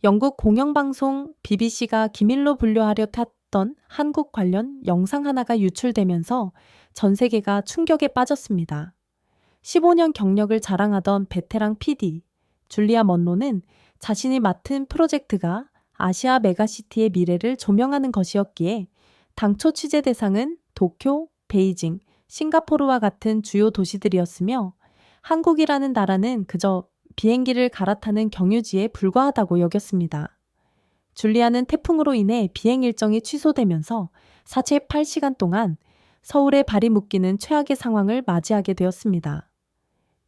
영국 공영방송 BBC가 기밀로 분류하려 탔던 한국 관련 영상 하나가 유출되면서 전 세계가 충격에 빠졌습니다. 15년 경력을 자랑하던 베테랑 PD 줄리아 먼로는 자신이 맡은 프로젝트가 아시아 메가시티의 미래를 조명하는 것이었기에 당초 취재 대상은 도쿄, 베이징, 싱가포르와 같은 주요 도시들이었으며 한국이라는 나라는 그저 비행기를 갈아타는 경유지에 불과하다고 여겼습니다. 줄리아는 태풍으로 인해 비행 일정이 취소되면서 48시간 동안 서울에 발이 묶이는 최악의 상황을 맞이하게 되었습니다.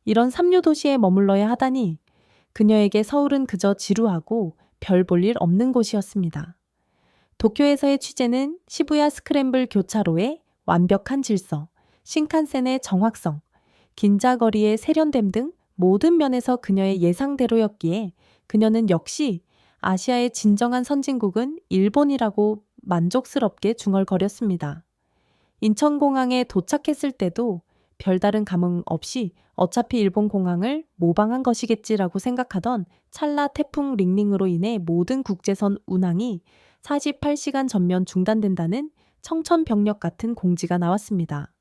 이런 삼류 도시에 머물러야 하다니 그녀에게 서울은 그저 지루하고 별 볼 일 없는 곳이었습니다. 도쿄에서의 취재는 시부야 스크램블 교차로의 완벽한 질서, 신칸센의 정확성, 긴자거리의 세련됨 등 모든 면에서 그녀의 예상대로였기에 그녀는 역시 아시아의 진정한 선진국은 일본이라고 만족스럽게 중얼거렸습니다. 인천공항에 도착했을 때도 별다른 감흥 없이 어차피 일본 공항을 모방한 것이겠지라고 생각하던 찰나 태풍 링링으로 인해 모든 국제선 운항이 48시간 전면 중단된다는 청천벽력 같은 공지가 나왔습니다.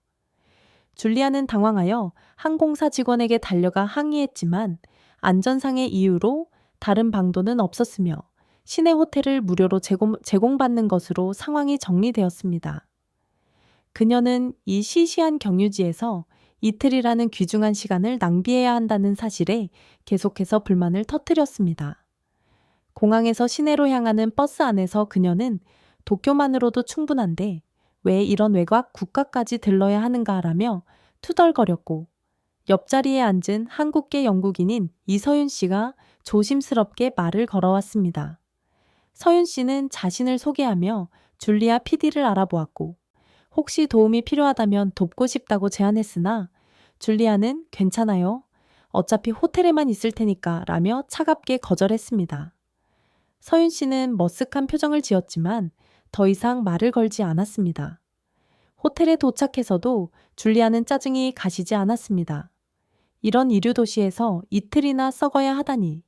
줄리아는 당황하여 항공사 직원에게 달려가 항의했지만 안전상의 이유로 다른 방도는 없었으며 시내 호텔을 무료로 제공받는 것으로 상황이 정리되었습니다. 그녀는 이 시시한 경유지에서 이틀이라는 귀중한 시간을 낭비해야 한다는 사실에 계속해서 불만을 터뜨렸습니다. 공항에서 시내로 향하는 버스 안에서 그녀는 도쿄만으로도 충분한데 왜 이런 외곽 국가까지 들러야 하는가라며 투덜거렸고 옆자리에 앉은 한국계 영국인인 이서윤 씨가 조심스럽게 말을 걸어왔습니다. 서윤 씨는 자신을 소개하며 줄리아 PD를 알아보았고 혹시 도움이 필요하다면 돕고 싶다고 제안했으나 줄리아는 괜찮아요. 어차피 호텔에만 있을 테니까 라며 차갑게 거절했습니다. 서윤 씨는 머쓱한 표정을 지었지만 더 이상 말을 걸지 않았습니다. 호텔에 도착해서도 줄리아는 짜증이 가시지 않았습니다. 이런 이류 도시에서 이틀이나 썩어야 하다니.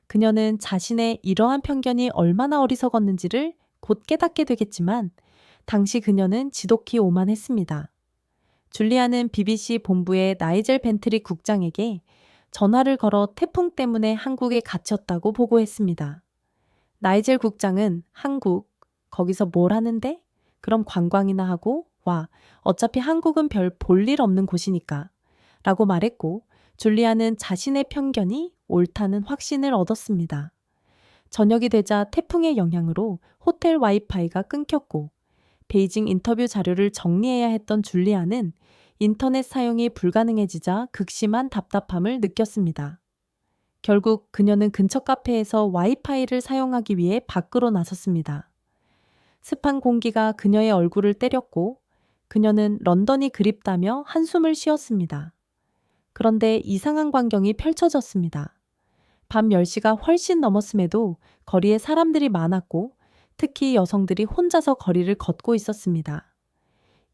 그녀는 자신의 이러한 편견이 얼마나 어리석었는지를 곧 깨닫게 되겠지만 당시 그녀는 지독히 오만했습니다. 줄리아는 BBC 본부의 나이젤 벤트리 국장에게 전화를 걸어 태풍 때문에 한국에 갇혔다고 보고했습니다. 나이젤 국장은 한국, 거기서 뭘 하는데? 그럼 관광이나 하고 와, 어차피 한국은 별 볼 일 없는 곳이니까 라고 말했고 줄리아는 자신의 편견이 옳다는 확신을 얻었습니다. 저녁이 되자 태풍의 영향으로 호텔 와이파이가 끊겼고 베이징 인터뷰 자료를 정리해야 했던 줄리아는 인터넷 사용이 불가능해지자 극심한 답답함을 느꼈습니다. 결국 그녀는 근처 카페에서 와이파이를 사용하기 위해 밖으로 나섰습니다. 습한 공기가 그녀의 얼굴을 때렸고 그녀는 런던이 그립다며 한숨을 쉬었습니다. 그런데 이상한 광경이 펼쳐졌습니다. 밤 10시가 훨씬 넘었음에도 거리에 사람들이 많았고 특히 여성들이 혼자서 거리를 걷고 있었습니다.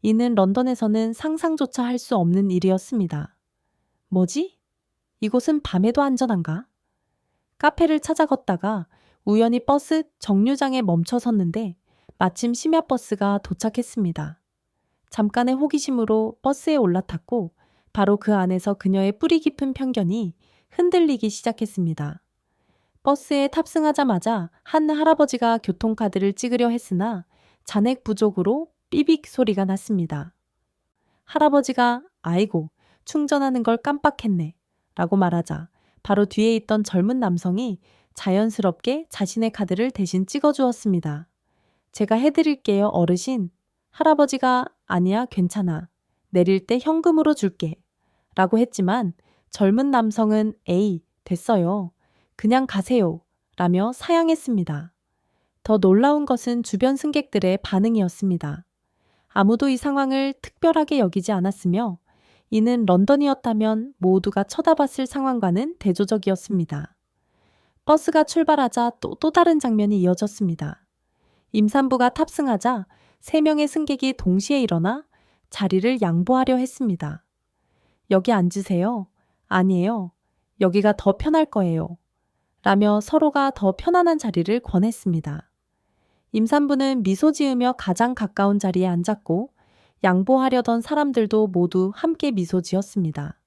이는 런던에서는 상상조차 할 수 없는 일이었습니다. 뭐지? 이곳은 밤에도 안전한가? 카페를 찾아 걷다가 우연히 버스 정류장에 멈춰 섰는데 마침 심야버스가 도착했습니다. 잠깐의 호기심으로 버스에 올라탔고 바로 그 안에서 그녀의 뿌리 깊은 편견이 흔들리기 시작했습니다. 버스에 탑승하자마자 한 할아버지가 교통카드를 찍으려 했으나 잔액 부족으로 삐빅 소리가 났습니다. 할아버지가 아이고 충전하는 걸 깜빡했네 라고 말하자 바로 뒤에 있던 젊은 남성이 자연스럽게 자신의 카드를 대신 찍어주었습니다. 제가 해드릴게요 어르신. 할아버지가 아니야 괜찮아. 내릴 때 현금으로 줄게 라고 했지만 젊은 남성은 에이 됐어요. 그냥 가세요 라며 사양했습니다. 더 놀라운 것은 주변 승객들의 반응이었습니다. 아무도 이 상황을 특별하게 여기지 않았으며 이는 런던이었다면 모두가 쳐다봤을 상황과는 대조적이었습니다. 버스가 출발하자 또 다른 장면이 이어졌습니다. 임산부가 탑승하자 3명의 승객이 동시에 일어나 자리를 양보하려 했습니다. 여기 앉으세요. 아니에요. 여기가 더 편할 거예요. 라며 서로가 더 편안한 자리를 권했습니다. 임산부는 미소 지으며 가장 가까운 자리에 앉았고 양보하려던 사람들도 모두 함께 미소 지었습니다.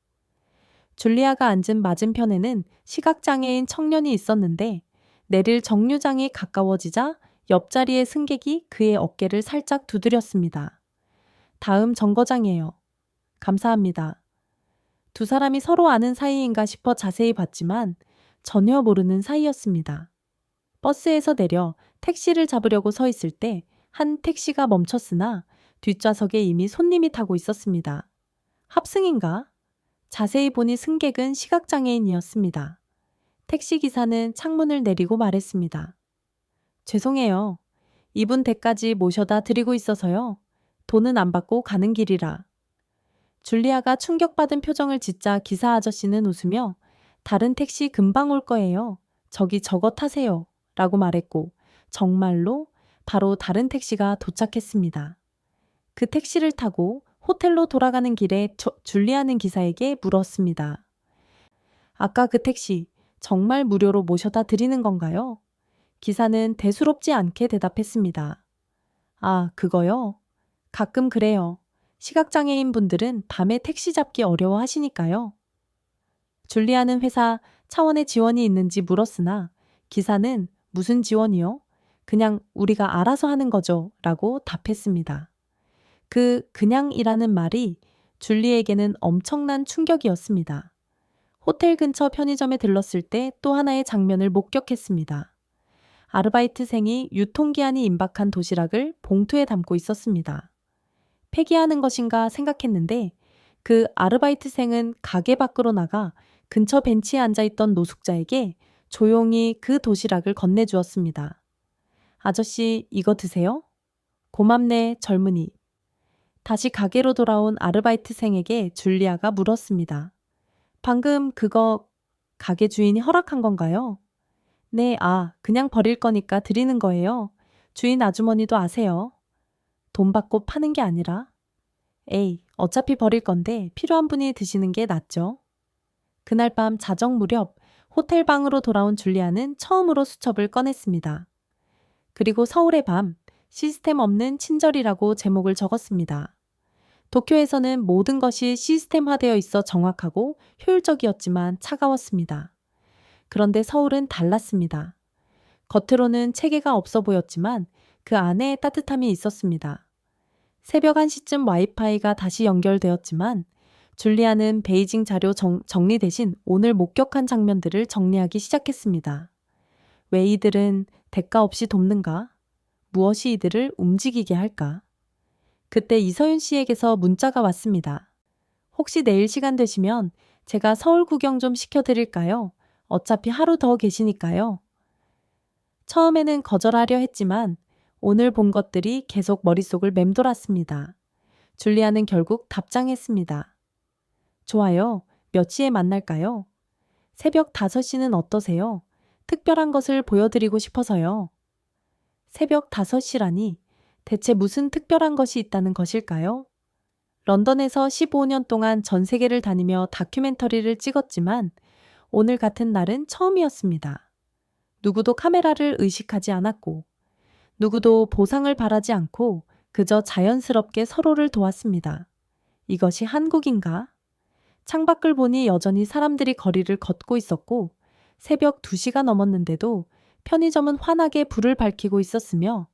줄리아가 앉은 맞은편에는 시각장애인 청년이 있었는데 내릴 정류장이 가까워지자 옆자리의 승객이 그의 어깨를 살짝 두드렸습니다. 다음 정거장이에요. 감사합니다. 두 사람이 서로 아는 사이인가 싶어 자세히 봤지만 전혀 모르는 사이였습니다. 버스에서 내려 택시를 잡으려고 서 있을 때 한 택시가 멈췄으나 뒷좌석에 이미 손님이 타고 있었습니다. 합승인가? 자세히 보니 승객은 시각장애인이었습니다. 택시기사는 창문을 내리고 말했습니다. 죄송해요. 이분 댁까지 모셔다 드리고 있어서요. 돈은 안 받고 가는 길이라. 줄리아가 충격받은 표정을 짓자 기사 아저씨는 웃으며 다른 택시 금방 올 거예요. 저기 저거 타세요. 라고 말했고 정말로 바로 다른 택시가 도착했습니다. 그 택시를 타고 호텔로 돌아가는 길에 줄리아는 기사에게 물었습니다. 아까 그 택시 정말 무료로 모셔다 드리는 건가요? 기사는 대수롭지 않게 대답했습니다. 아, 그거요? 가끔 그래요. 시각장애인 분들은 밤에 택시 잡기 어려워하시니까요. 줄리아는 회사 차원의 지원이 있는지 물었으나 기사는 무슨 지원이요? 그냥 우리가 알아서 하는 거죠. 라고 답했습니다. 그냥이라는 말이 줄리에게는 엄청난 충격이었습니다. 호텔 근처 편의점에 들렀을 때 또 하나의 장면을 목격했습니다. 아르바이트생이 유통기한이 임박한 도시락을 봉투에 담고 있었습니다. 폐기하는 것인가 생각했는데 그 아르바이트생은 가게 밖으로 나가 근처 벤치에 앉아있던 노숙자에게 조용히 그 도시락을 건네주었습니다. 아저씨, 이거 드세요? 고맙네, 젊은이. 다시 가게로 돌아온 아르바이트생에게 줄리아가 물었습니다. 방금 그거 가게 주인이 허락한 건가요? 네, 그냥 버릴 거니까 드리는 거예요. 주인 아주머니도 아세요. 돈 받고 파는 게 아니라. 에이, 어차피 버릴 건데 필요한 분이 드시는 게 낫죠. 그날 밤 자정 무렵 호텔 방으로 돌아온 줄리아는 처음으로 수첩을 꺼냈습니다. 그리고 서울의 밤, 시스템 없는 친절이라고 제목을 적었습니다. 도쿄에서는 모든 것이 시스템화되어 있어 정확하고 효율적이었지만 차가웠습니다. 그런데 서울은 달랐습니다. 겉으로는 체계가 없어 보였지만 그 안에 따뜻함이 있었습니다. 새벽 1시쯤 와이파이가 다시 연결되었지만 줄리아는 베이징 자료 정리 대신 오늘 목격한 장면들을 정리하기 시작했습니다. 왜 이들은 대가 없이 돕는가? 무엇이 이들을 움직이게 할까? 그때 이서윤 씨에게서 문자가 왔습니다. 혹시 내일 시간 되시면 제가 서울 구경 좀 시켜드릴까요? 어차피 하루 더 계시니까요. 처음에는 거절하려 했지만 오늘 본 것들이 계속 머릿속을 맴돌았습니다. 줄리아는 결국 답장했습니다. 좋아요. 몇 시에 만날까요? 새벽 5시는 어떠세요? 특별한 것을 보여드리고 싶어서요. 새벽 5시라니 대체 무슨 특별한 것이 있다는 것일까요? 런던에서 15년 동안 전 세계를 다니며 다큐멘터리를 찍었지만 오늘 같은 날은 처음이었습니다. 누구도 카메라를 의식하지 않았고 누구도 보상을 바라지 않고 그저 자연스럽게 서로를 도왔습니다. 이것이 한국인가? 창밖을 보니 여전히 사람들이 거리를 걷고 있었고 새벽 2시가 넘었는데도 편의점은 환하게 불을 밝히고 있었으며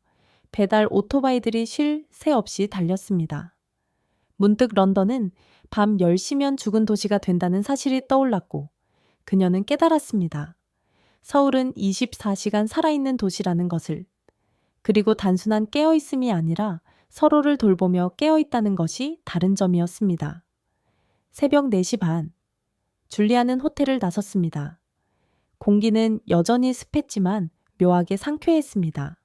배달 오토바이들이 쉴 새 없이 달렸습니다. 문득 런던은 밤 10시면 죽은 도시가 된다는 사실이 떠올랐고 그녀는 깨달았습니다. 서울은 24시간 살아있는 도시라는 것을. 그리고 단순한 깨어있음이 아니라 서로를 돌보며 깨어있다는 것이 다른 점이었습니다. 새벽 4시 반, 줄리아는 호텔을 나섰습니다. 공기는 여전히 습했지만 묘하게 상쾌했습니다.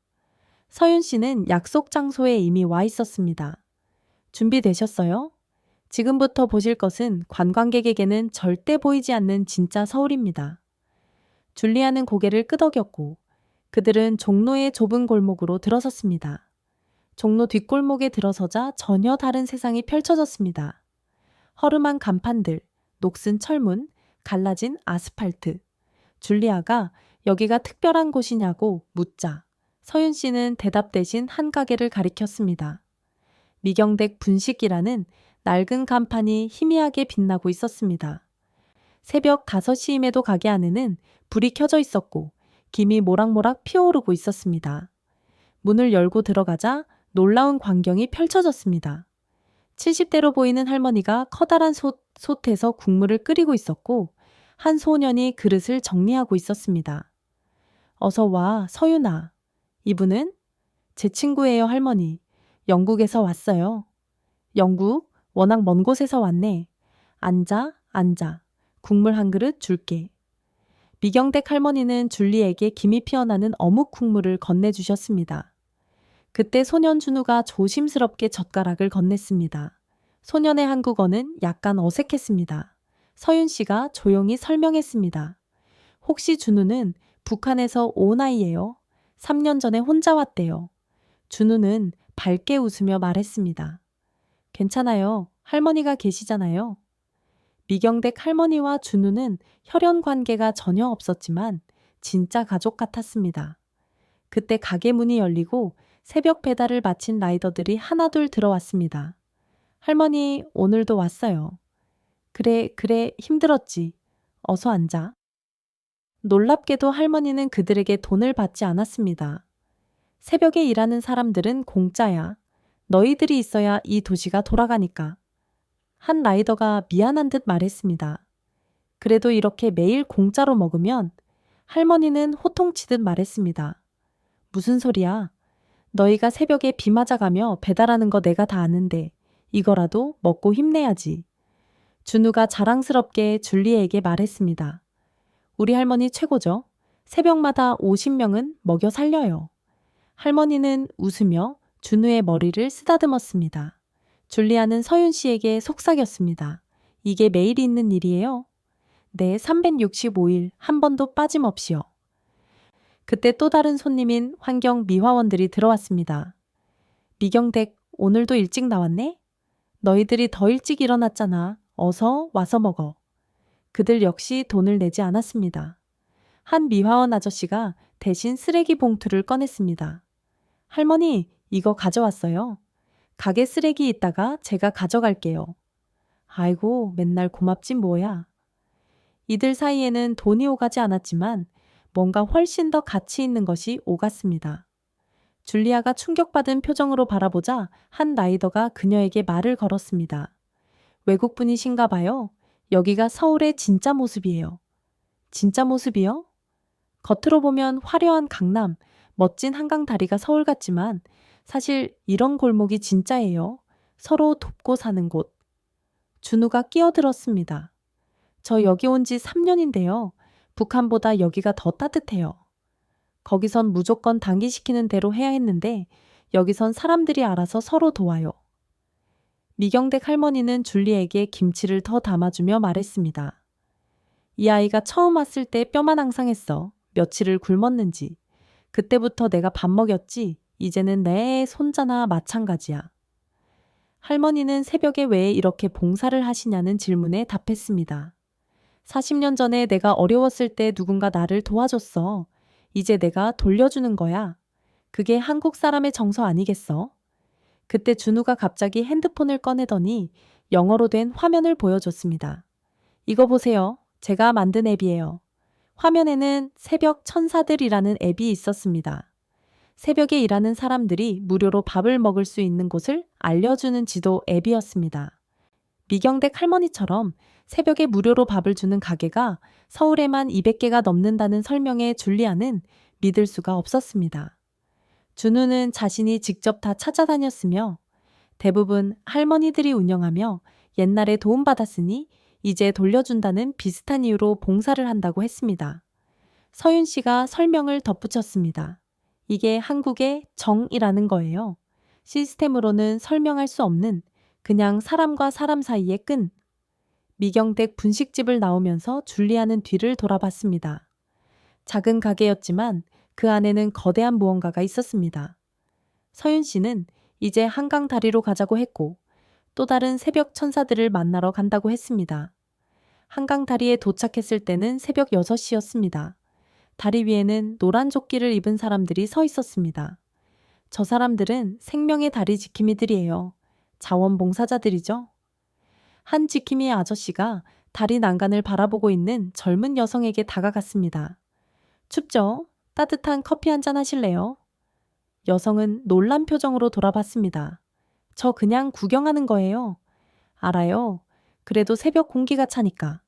서윤 씨는 약속 장소에 이미 와 있었습니다. 준비되셨어요? 지금부터 보실 것은 관광객에게는 절대 보이지 않는 진짜 서울입니다. 줄리아는 고개를 끄덕였고 그들은 종로의 좁은 골목으로 들어섰습니다. 종로 뒷골목에 들어서자 전혀 다른 세상이 펼쳐졌습니다. 허름한 간판들, 녹슨 철문, 갈라진 아스팔트. 줄리아가 여기가 특별한 곳이냐고 묻자 서윤 씨는 대답 대신 한 가게를 가리켰습니다. 미경댁 분식이라는 낡은 간판이 희미하게 빛나고 있었습니다. 새벽 5시임에도 가게 안에는 불이 켜져 있었고 김이 모락모락 피어오르고 있었습니다. 문을 열고 들어가자 놀라운 광경이 펼쳐졌습니다. 70대로 보이는 할머니가 커다란 솥에서 국물을 끓이고 있었고 한 소년이 그릇을 정리하고 있었습니다. 어서 와, 서윤아. 이분은? 제 친구예요, 할머니. 영국에서 왔어요. 영국? 워낙 먼 곳에서 왔네. 앉아, 앉아. 국물 한 그릇 줄게. 미경댁 할머니는 줄리에게 김이 피어나는 어묵 국물을 건네주셨습니다. 그때 소년 준우가 조심스럽게 젓가락을 건넸습니다. 소년의 한국어는 약간 어색했습니다. 서윤 씨가 조용히 설명했습니다. 혹시 준우는 북한에서 온 아이예요. 3년 전에 혼자 왔대요. 준우는 밝게 웃으며 말했습니다. 괜찮아요. 할머니가 계시잖아요. 미경댁 할머니와 준우는 혈연 관계가 전혀 없었지만 진짜 가족 같았습니다. 그때 가게 문이 열리고 새벽 배달을 마친 라이더들이 하나둘 들어왔습니다. 할머니, 오늘도 왔어요. 그래, 힘들었지. 어서 앉아. 놀랍게도 할머니는 그들에게 돈을 받지 않았습니다. 새벽에 일하는 사람들은 공짜야. 너희들이 있어야 이 도시가 돌아가니까. 한 라이더가 미안한 듯 말했습니다. 그래도 이렇게 매일 공짜로 먹으면 할머니는 호통치듯 말했습니다. 무슨 소리야? 너희가 새벽에 비 맞아가며 배달하는 거 내가 다 아는데 이거라도 먹고 힘내야지. 준우가 자랑스럽게 줄리에게 말했습니다. 우리 할머니 최고죠. 새벽마다 50명은 먹여 살려요. 할머니는 웃으며 준우의 머리를 쓰다듬었습니다. 줄리아는 서윤 씨에게 속삭였습니다. 이게 매일 있는 일이에요? 네, 365일 한 번도 빠짐없이요. 그때 또 다른 손님인 환경 미화원들이 들어왔습니다. 미경댁, 오늘도 일찍 나왔네? 너희들이 더 일찍 일어났잖아. 어서 와서 먹어. 그들 역시 돈을 내지 않았습니다. 한 미화원 아저씨가 대신 쓰레기 봉투를 꺼냈습니다. 할머니, 이거 가져왔어요. 가게 쓰레기 있다가 제가 가져갈게요. 아이고, 맨날 고맙진 뭐야. 이들 사이에는 돈이 오가지 않았지만 뭔가 훨씬 더 가치 있는 것이 오갔습니다. 줄리아가 충격받은 표정으로 바라보자 한 라이더가 그녀에게 말을 걸었습니다. 외국분이신가 봐요. 여기가 서울의 진짜 모습이에요. 진짜 모습이요? 겉으로 보면 화려한 강남, 멋진 한강 다리가 서울 같지만 사실 이런 골목이 진짜예요. 서로 돕고 사는 곳. 준우가 끼어들었습니다. 저 여기 온 지 3년인데요. 북한보다 여기가 더 따뜻해요. 거기선 무조건 단기시키는 대로 해야 했는데 여기선 사람들이 알아서 서로 도와요. 미경댁 할머니는 줄리에게 김치를 더 담아주며 말했습니다. 이 아이가 처음 왔을 때 뼈만 앙상했어. 며칠을 굶었는지. 그때부터 내가 밥 먹였지. 이제는 내 손자나 마찬가지야. 할머니는 새벽에 왜 이렇게 봉사를 하시냐는 질문에 답했습니다. 40년 전에 내가 어려웠을 때 누군가 나를 도와줬어. 이제 내가 돌려주는 거야. 그게 한국 사람의 정서 아니겠어? 그때 준우가 갑자기 핸드폰을 꺼내더니 영어로 된 화면을 보여줬습니다. 이거 보세요. 제가 만든 앱이에요. 화면에는 새벽 천사들이라는 앱이 있었습니다. 새벽에 일하는 사람들이 무료로 밥을 먹을 수 있는 곳을 알려주는 지도 앱이었습니다. 미경댁 할머니처럼 새벽에 무료로 밥을 주는 가게가 서울에만 200개가 넘는다는 설명에 줄리아는 믿을 수가 없었습니다. 준우는 자신이 직접 다 찾아다녔으며 대부분 할머니들이 운영하며 옛날에 도움받았으니 이제 돌려준다는 비슷한 이유로 봉사를 한다고 했습니다. 서윤 씨가 설명을 덧붙였습니다. 이게 한국의 정이라는 거예요. 시스템으로는 설명할 수 없는 그냥 사람과 사람 사이의 끈. 미경댁 분식집을 나오면서 줄리아는 뒤를 돌아봤습니다. 작은 가게였지만 그 안에는 거대한 무언가가 있었습니다. 서윤 씨는 이제 한강 다리로 가자고 했고 또 다른 새벽 천사들을 만나러 간다고 했습니다. 한강 다리에 도착했을 때는 새벽 6시였습니다. 다리 위에는 노란 조끼를 입은 사람들이 서 있었습니다. 저 사람들은 생명의 다리 지킴이들이에요. 자원봉사자들이죠. 한 지킴이 아저씨가 다리 난간을 바라보고 있는 젊은 여성에게 다가갔습니다. 춥죠? 따뜻한 커피 한잔 하실래요? 여성은 놀란 표정으로 돌아봤습니다. 저 그냥 구경하는 거예요. 알아요. 그래도 새벽 공기가 차니까.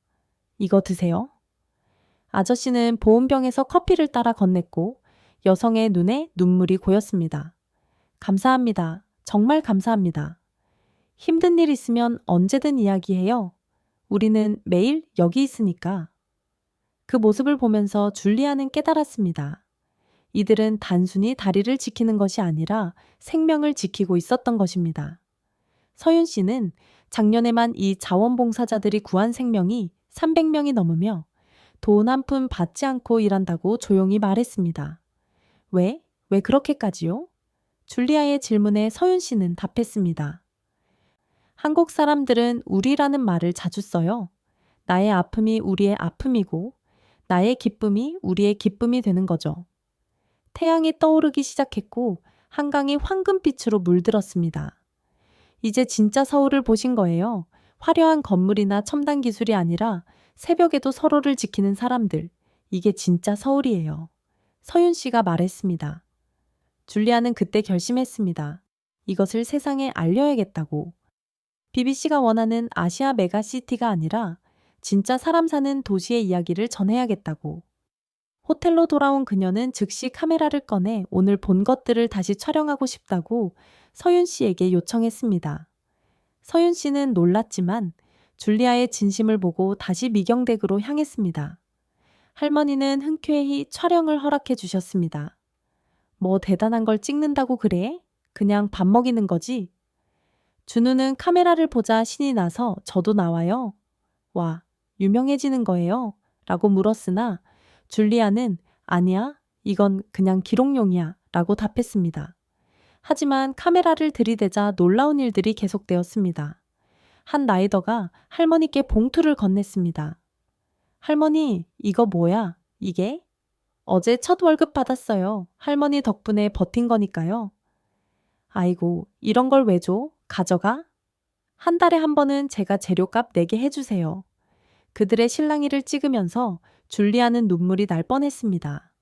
이거 드세요. 아저씨는 보온병에서 커피를 따라 건넸고 여성의 눈에 눈물이 고였습니다. 감사합니다. 정말 감사합니다. 힘든 일 있으면 언제든 이야기해요. 우리는 매일 여기 있으니까. 그 모습을 보면서 줄리아는 깨달았습니다. 이들은 단순히 다리를 지키는 것이 아니라 생명을 지키고 있었던 것입니다. 서윤 씨는 작년에만 이 자원봉사자들이 구한 생명이 300명이 넘으며 돈 한 푼 받지 않고 일한다고 조용히 말했습니다. 왜? 왜 그렇게까지요? 줄리아의 질문에 서윤 씨는 답했습니다. 한국 사람들은 우리라는 말을 자주 써요. 나의 아픔이 우리의 아픔이고 나의 기쁨이 우리의 기쁨이 되는 거죠. 태양이 떠오르기 시작했고 한강이 황금빛으로 물들었습니다. 이제 진짜 서울을 보신 거예요. 화려한 건물이나 첨단 기술이 아니라 새벽에도 서로를 지키는 사람들. 이게 진짜 서울이에요. 서윤 씨가 말했습니다. 줄리아는 그때 결심했습니다. 이것을 세상에 알려야겠다고. BBC가 원하는 아시아 메가시티가 아니라 진짜 사람 사는 도시의 이야기를 전해야겠다고. 호텔로 돌아온 그녀는 즉시 카메라를 꺼내 오늘 본 것들을 다시 촬영하고 싶다고 서윤 씨에게 요청했습니다. 서윤 씨는 놀랐지만 줄리아의 진심을 보고 다시 미경댁으로 향했습니다. 할머니는 흔쾌히 촬영을 허락해 주셨습니다. 뭐 대단한 걸 찍는다고 그래? 그냥 밥 먹이는 거지? 준우는 카메라를 보자 신이 나서 저도 나와요. 와, 유명해지는 거예요? 라고 물었으나 줄리아는 아니야, 이건 그냥 기록용이야 라고 답했습니다. 하지만 카메라를 들이대자 놀라운 일들이 계속되었습니다. 한 라이더가 할머니께 봉투를 건넸습니다. 할머니, 이거 뭐야? 이게? 어제 첫 월급 받았어요. 할머니 덕분에 버틴 거니까요. 아이고, 이런 걸 왜 줘? 가져가? 한 달에 한 번은 제가 재료값 내게 해주세요. 그들의 실랑이를 찍으면서 줄리아는 눈물이 날 뻔했습니다.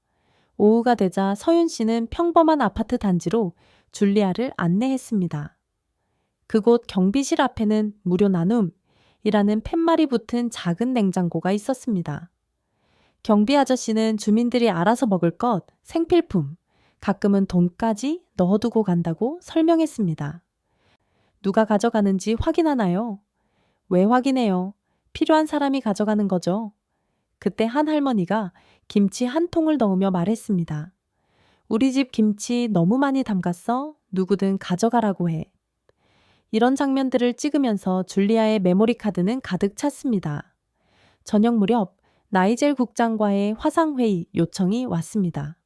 오후가 되자 서윤 씨는 평범한 아파트 단지로 줄리아를 안내했습니다. 그곳 경비실 앞에는 무료 나눔이라는 팻말이 붙은 작은 냉장고가 있었습니다. 경비 아저씨는 주민들이 알아서 먹을 것, 생필품, 가끔은 돈까지 넣어두고 간다고 설명했습니다. 누가 가져가는지 확인하나요? 왜 확인해요? 필요한 사람이 가져가는 거죠. 그때 한 할머니가 김치 한 통을 넣으며 말했습니다. 우리 집 김치 너무 많이 담갔어? 누구든 가져가라고 해. 이런 장면들을 찍으면서 줄리아의 메모리 카드는 가득 찼습니다. 저녁 무렵 나이젤 국장과의 화상회의 요청이 왔습니다.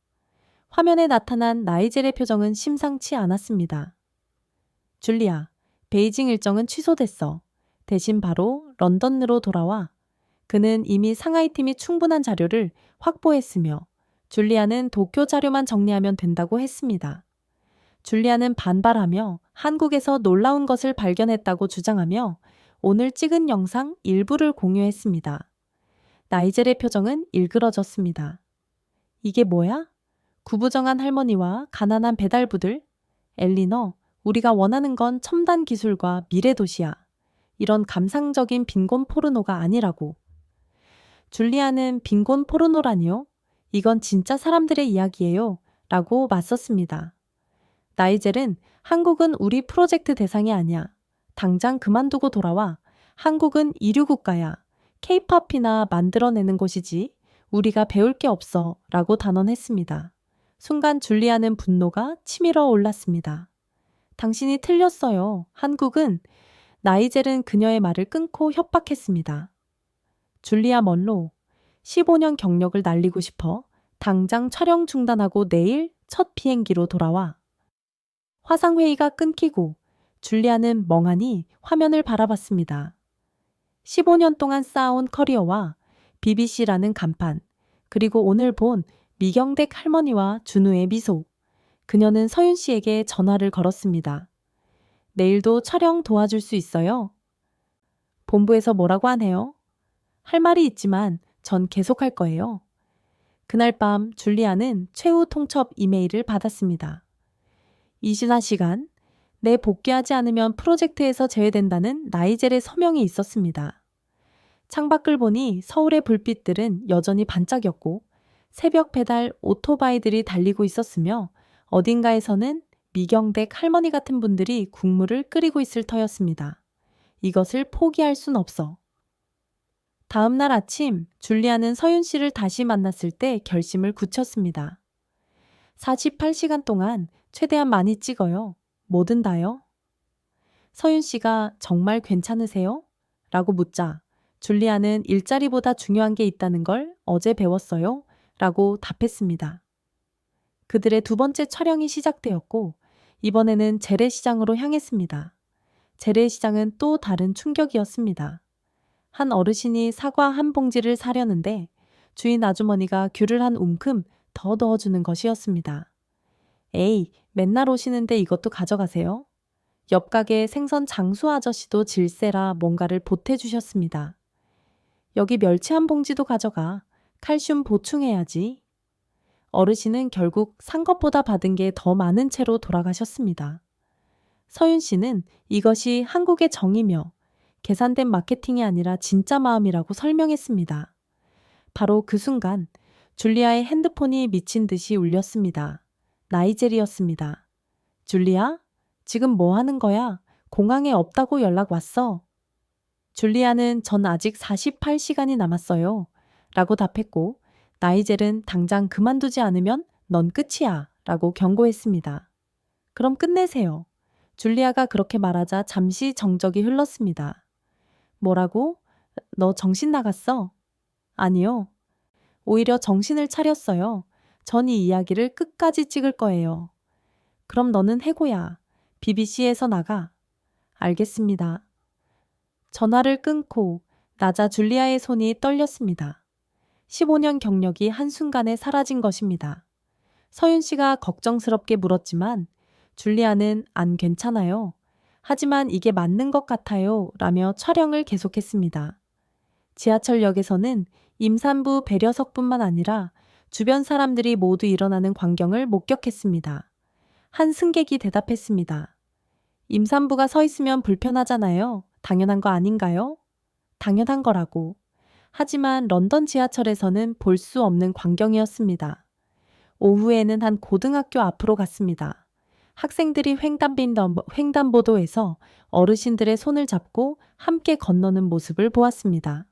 화면에 나타난 나이젤의 표정은 심상치 않았습니다. 줄리아, 베이징 일정은 취소됐어. 대신 바로 런던으로 돌아와. 그는 이미 상하이 팀이 충분한 자료를 확보했으며 줄리아는 도쿄 자료만 정리하면 된다고 했습니다. 줄리아는 반발하며 한국에서 놀라운 것을 발견했다고 주장하며 오늘 찍은 영상 일부를 공유했습니다. 나이젤의 표정은 일그러졌습니다. 이게 뭐야? 구부정한 할머니와 가난한 배달부들? 엘리너, 우리가 원하는 건 첨단 기술과 미래 도시야. 이런 감상적인 빈곤 포르노가 아니라고. 줄리아는 빈곤 포르노라니요? 이건 진짜 사람들의 이야기예요. 라고 맞섰습니다. 나이젤은 한국은 우리 프로젝트 대상이 아니야. 당장 그만두고 돌아와. 한국은 이류국가야. 케이팝이나 만들어내는 곳이지. 우리가 배울 게 없어. 라고 단언했습니다. 순간 줄리아는 분노가 치밀어 올랐습니다. 당신이 틀렸어요. 한국은 나이젤은 그녀의 말을 끊고 협박했습니다. 줄리아 먼로, 15년 경력을 날리고 싶어 당장 촬영 중단하고 내일 첫 비행기로 돌아와. 화상회의가 끊기고 줄리아는 멍하니 화면을 바라봤습니다. 15년 동안 쌓아온 커리어와 BBC라는 간판, 그리고 오늘 본 미경댁 할머니와 준우의 미소. 그녀는 서윤 씨에게 전화를 걸었습니다. 내일도 촬영 도와줄 수 있어요? 본부에서 뭐라고 하네요? 할 말이 있지만 전 계속할 거예요. 그날 밤 줄리아는 최후 통첩 이메일을 받았습니다. 24시간, 내 복귀하지 않으면 프로젝트에서 제외된다는 나이젤의 서명이 있었습니다. 창밖을 보니 서울의 불빛들은 여전히 반짝였고 새벽 배달 오토바이들이 달리고 있었으며 어딘가에서는 미경댁 할머니 같은 분들이 국물을 끓이고 있을 터였습니다. 이것을 포기할 순 없어. 다음 날 아침 줄리아는 서윤 씨를 다시 만났을 때 결심을 굳혔습니다. 48시간 동안 최대한 많이 찍어요. 뭐든 다요. 서윤 씨가 정말 괜찮으세요? 라고 묻자 줄리아는 일자리보다 중요한 게 있다는 걸 어제 배웠어요. 라고 답했습니다. 그들의 두 번째 촬영이 시작되었고 이번에는 재래시장으로 향했습니다. 재래시장은 또 다른 충격이었습니다. 한 어르신이 사과 한 봉지를 사려는데 주인 아주머니가 귤을 한 움큼 더 넣어주는 것이었습니다. 에이, 맨날 오시는데 이것도 가져가세요. 옆 가게 생선 장수 아저씨도 질세라 뭔가를 보태주셨습니다. 여기 멸치 한 봉지도 가져가. 칼슘 보충해야지. 어르신은 결국 산 것보다 받은 게 더 많은 채로 돌아가셨습니다. 서윤 씨는 이것이 한국의 정이며 계산된 마케팅이 아니라 진짜 마음이라고 설명했습니다. 바로 그 순간 줄리아의 핸드폰이 미친 듯이 울렸습니다. 나이젤이었습니다. 줄리아? 지금 뭐 하는 거야? 공항에 없다고 연락 왔어. 줄리아는 전 아직 48시간이 남았어요. 라고 답했고 나이젤은 당장 그만두지 않으면 넌 끝이야. 라고 경고했습니다. 그럼 끝내세요. 줄리아가 그렇게 말하자 잠시 정적이 흘렀습니다. 뭐라고? 너 정신 나갔어? 아니요. 오히려 정신을 차렸어요. 전 이 이야기를 끝까지 찍을 거예요. 그럼 너는 해고야. BBC에서 나가. 알겠습니다. 전화를 끊고 나자 줄리아의 손이 떨렸습니다. 15년 경력이 한순간에 사라진 것입니다. 서윤 씨가 걱정스럽게 물었지만 줄리아는 안 괜찮아요. 하지만 이게 맞는 것 같아요. 라며 촬영을 계속했습니다. 지하철역에서는 임산부 배려석뿐만 아니라 주변 사람들이 모두 일어나는 광경을 목격했습니다. 한 승객이 대답했습니다. 임산부가 서 있으면 불편하잖아요. 당연한 거 아닌가요? 당연한 거라고. 하지만 런던 지하철에서는 볼 수 없는 광경이었습니다. 오후에는 한 고등학교 앞으로 갔습니다. 학생들이 횡단보도에서 어르신들의 손을 잡고 함께 건너는 모습을 보았습니다.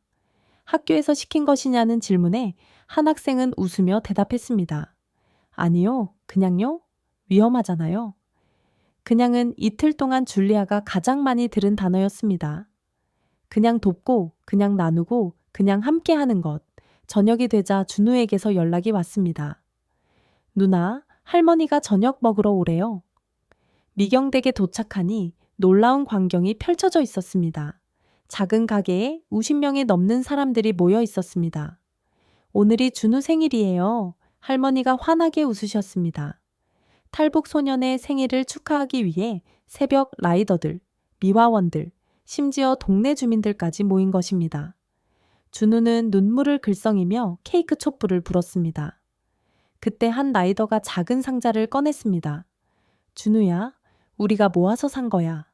학교에서 시킨 것이냐는 질문에 한 학생은 웃으며 대답했습니다. 아니요, 그냥요? 위험하잖아요. 그냥은 이틀 동안 줄리아가 가장 많이 들은 단어였습니다. 그냥 돕고, 그냥 나누고, 그냥 함께 하는 것. 저녁이 되자 준우에게서 연락이 왔습니다. 누나, 할머니가 저녁 먹으러 오래요. 미경댁에 도착하니 놀라운 광경이 펼쳐져 있었습니다. 작은 가게에 50명이 넘는 사람들이 모여 있었습니다. 오늘이 준우 생일이에요. 할머니가 환하게 웃으셨습니다. 탈북 소년의 생일을 축하하기 위해 새벽 라이더들, 미화원들, 심지어 동네 주민들까지 모인 것입니다. 준우는 눈물을 글썽이며 케이크 촛불을 불었습니다. 그때 한 라이더가 작은 상자를 꺼냈습니다. 준우야, 우리가 모아서 산 거야.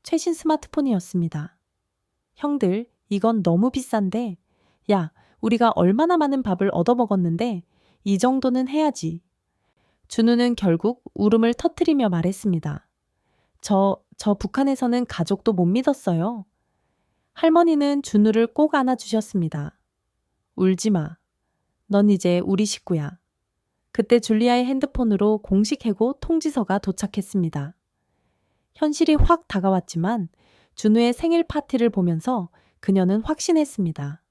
최신 스마트폰이었습니다. 형들, 이건 너무 비싼데. 야, 우리가 얼마나 많은 밥을 얻어먹었는데 이 정도는 해야지. 준우는 결국 울음을 터뜨리며 말했습니다. 저 북한에서는 가족도 못 믿었어요. 할머니는 준우를 꼭 안아주셨습니다. 울지 마. 넌 이제 우리 식구야. 그때 줄리아의 핸드폰으로 공식 해고 통지서가 도착했습니다. 현실이 확 다가왔지만 준우의 생일 파티를 보면서 그녀는 확신했습니다.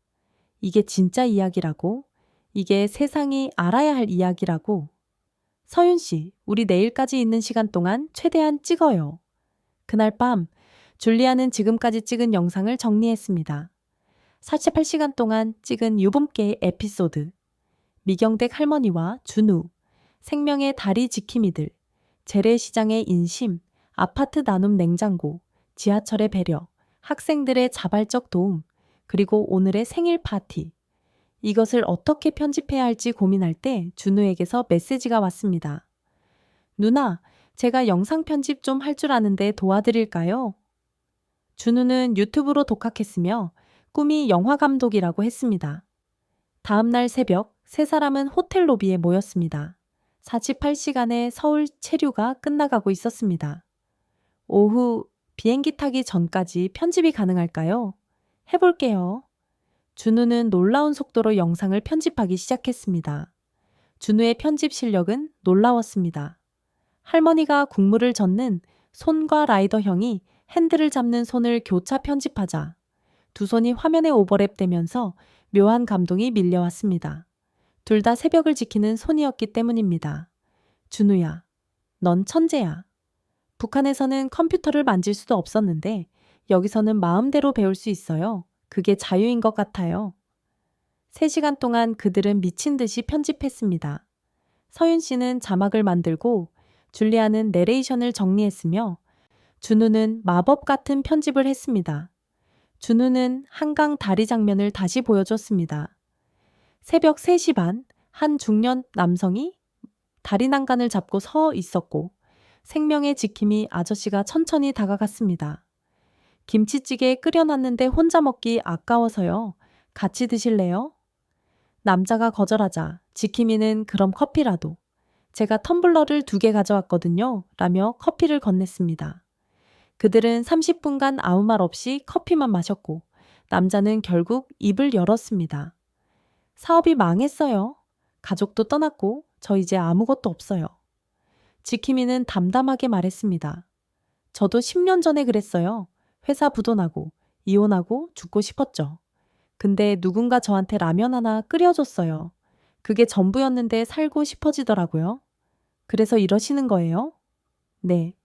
이게 진짜 이야기라고, 이게 세상이 알아야 할 이야기라고. 서윤 씨, 우리 내일까지 있는 시간 동안 최대한 찍어요. 그날 밤 줄리아는 지금까지 찍은 영상을 정리했습니다. 48시간 동안 찍은 유분께의 에피소드. 미경댁 할머니와 준우, 생명의 다리 지킴이들, 재래시장의 인심, 아파트 나눔 냉장고, 지하철의 배려, 학생들의 자발적 도움, 그리고 오늘의 생일 파티. 이것을 어떻게 편집해야 할지 고민할 때 준우에게서 메시지가 왔습니다. 누나, 제가 영상 편집 좀 할 줄 아는데 도와드릴까요? 준우는 유튜브로 독학했으며 꿈이 영화 감독이라고 했습니다. 다음날 새벽 세 사람은 호텔 로비에 모였습니다. 48시간의 서울 체류가 끝나가고 있었습니다. 오후 비행기 타기 전까지 편집이 가능할까요? 해볼게요. 준우는 놀라운 속도로 영상을 편집하기 시작했습니다. 준우의 편집 실력은 놀라웠습니다. 할머니가 국물을 젓는 손과 라이더 형이 핸들을 잡는 손을 교차 편집하자 두 손이 화면에 오버랩되면서 묘한 감동이 밀려왔습니다. 둘 다 새벽을 지키는 손이었기 때문입니다. 준우야, 넌 천재야. 북한에서는 컴퓨터를 만질 수도 없었는데 여기서는 마음대로 배울 수 있어요. 그게 자유인 것 같아요. 3시간 동안 그들은 미친 듯이 편집했습니다. 서윤 씨는 자막을 만들고 줄리아는 내레이션을 정리했으며 준우는 마법 같은 편집을 했습니다. 준우는 한강 다리 장면을 다시 보여줬습니다. 새벽 3시 반, 한 중년 남성이 다리 난간을 잡고 서 있었고 생명의 지킴이 아저씨가 천천히 다가갔습니다. 김치찌개 끓여놨는데 혼자 먹기 아까워서요. 같이 드실래요? 남자가 거절하자 지킴이는 그럼 커피라도. 제가 텀블러를 2개 가져왔거든요. 라며 커피를 건넸습니다. 그들은 30분간 아무 말 없이 커피만 마셨고 남자는 결국 입을 열었습니다. 사업이 망했어요. 가족도 떠났고 저 이제 아무것도 없어요. 지킴이는 담담하게 말했습니다. 저도 10년 전에 그랬어요. 회사 부도나고 이혼하고 죽고 싶었죠. 근데 누군가 저한테 라면 하나 끓여줬어요. 그게 전부였는데 살고 싶어지더라고요. 그래서 이러시는 거예요? 네.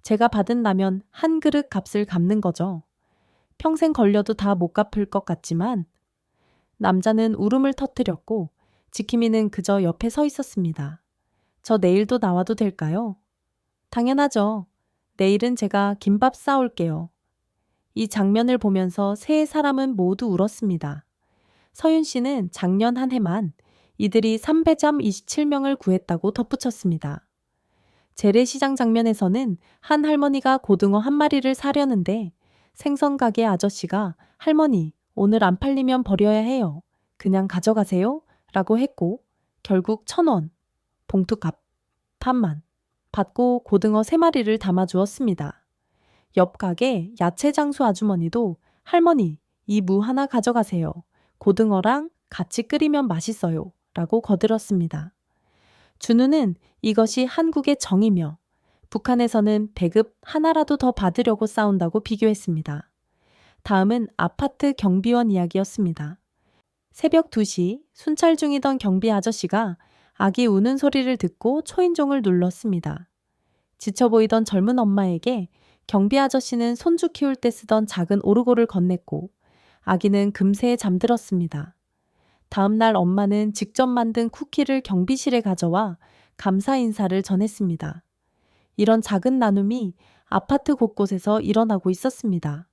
제가 받은 라면 한 그릇 값을 갚는 거죠. 평생 걸려도 다 못 갚을 것 같지만 남자는 울음을 터뜨렸고 지킴이는 그저 옆에 서 있었습니다. 저 내일도 나와도 될까요? 당연하죠. 내일은 제가 김밥 싸올게요. 이 장면을 보면서 세 사람은 모두 울었습니다. 서윤 씨는 작년 한 해만 이들이 300점 27명을 구했다고 덧붙였습니다. 재래시장 장면에서는 한 할머니가 고등어 한 마리를 사려는데 생선 가게 아저씨가 할머니, 오늘 안 팔리면 버려야 해요. 그냥 가져가세요. 라고 했고 결국 1,000원, 봉투값 반만 받고 고등어 3마리를 담아주었습니다. 옆 가게 야채 장수 아주머니도 할머니, 이 무 하나 가져가세요. 고등어랑 같이 끓이면 맛있어요. 라고 거들었습니다. 준우는 이것이 한국의 정이며 북한에서는 배급 하나라도 더 받으려고 싸운다고 비교했습니다. 다음은 아파트 경비원 이야기였습니다. 새벽 2시 순찰 중이던 경비 아저씨가 아기 우는 소리를 듣고 초인종을 눌렀습니다. 지쳐 보이던 젊은 엄마에게 경비 아저씨는 손주 키울 때 쓰던 작은 오르골을 건넸고 아기는 금세 잠들었습니다. 다음 날 엄마는 직접 만든 쿠키를 경비실에 가져와 감사 인사를 전했습니다. 이런 작은 나눔이 아파트 곳곳에서 일어나고 있었습니다.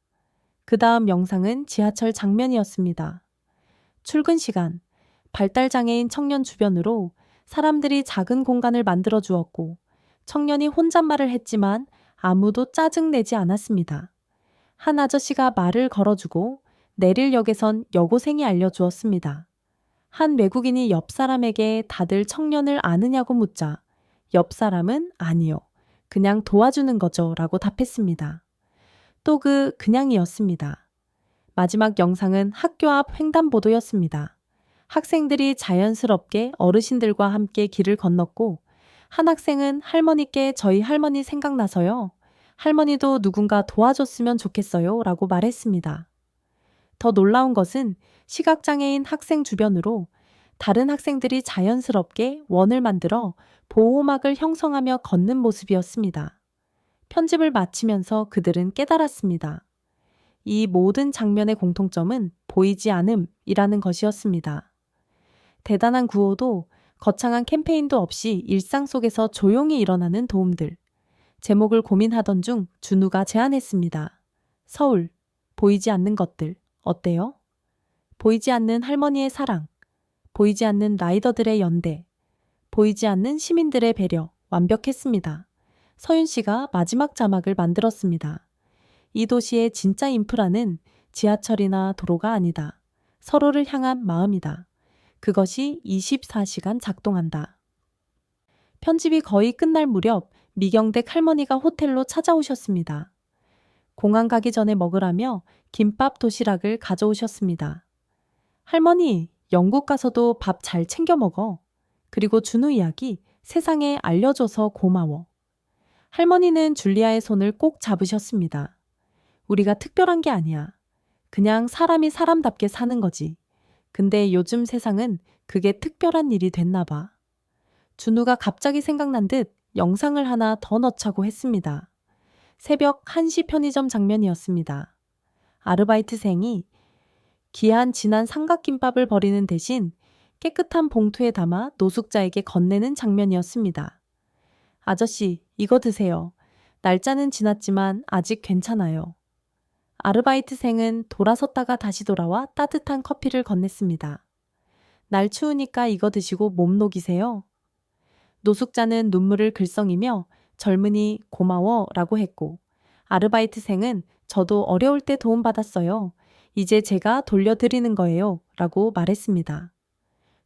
그 다음 영상은 지하철 장면이었습니다. 출근 시간, 발달장애인 청년 주변으로 사람들이 작은 공간을 만들어 주었고 청년이 혼잣말을 했지만 아무도 짜증내지 않았습니다. 한 아저씨가 말을 걸어주고 내릴 역에선 여고생이 알려주었습니다. 한 외국인이 옆 사람에게 다들 청년을 아느냐고 묻자 옆 사람은 아니요. 그냥 도와주는 거죠 라고 답했습니다. 또 그냥이었습니다. 마지막 영상은 학교 앞 횡단보도였습니다. 학생들이 자연스럽게 어르신들과 함께 길을 건넜고 한 학생은 할머니께 저희 할머니 생각나서요. 할머니도 누군가 도와줬으면 좋겠어요 라고 말했습니다. 더 놀라운 것은 시각장애인 학생 주변으로 다른 학생들이 자연스럽게 원을 만들어 보호막을 형성하며 걷는 모습이었습니다. 편집을 마치면서 그들은 깨달았습니다. 이 모든 장면의 공통점은 보이지 않음이라는 것이었습니다. 대단한 구호도 거창한 캠페인도 없이 일상 속에서 조용히 일어나는 도움들. 제목을 고민하던 중 준우가 제안했습니다. 서울, 보이지 않는 것들, 어때요? 보이지 않는 할머니의 사랑, 보이지 않는 라이더들의 연대, 보이지 않는 시민들의 배려, 완벽했습니다. 서윤 씨가 마지막 자막을 만들었습니다. 이 도시의 진짜 인프라는 지하철이나 도로가 아니다. 서로를 향한 마음이다. 그것이 24시간 작동한다. 편집이 거의 끝날 무렵 미경댁 할머니가 호텔로 찾아오셨습니다. 공항 가기 전에 먹으라며 김밥 도시락을 가져오셨습니다. 할머니, 영국 가서도 밥 잘 챙겨 먹어. 그리고 준우 이야기 세상에 알려줘서 고마워. 할머니는 줄리아의 손을 꼭 잡으셨습니다. 우리가 특별한 게 아니야. 그냥 사람이 사람답게 사는 거지. 근데 요즘 세상은 그게 특별한 일이 됐나 봐. 준우가 갑자기 생각난 듯 영상을 하나 더 넣자고 했습니다. 새벽 1시 편의점 장면이었습니다. 아르바이트생이 기한 지난 삼각김밥을 버리는 대신 깨끗한 봉투에 담아 노숙자에게 건네는 장면이었습니다. 아저씨, 이거 드세요. 날짜는 지났지만 아직 괜찮아요. 아르바이트생은 돌아섰다가 다시 돌아와 따뜻한 커피를 건넸습니다. 날 추우니까 이거 드시고 몸 녹이세요. 노숙자는 눈물을 글썽이며 젊은이 고마워 라고 했고, 아르바이트생은 저도 어려울 때 도움받았어요. 이제 제가 돌려드리는 거예요 라고 말했습니다.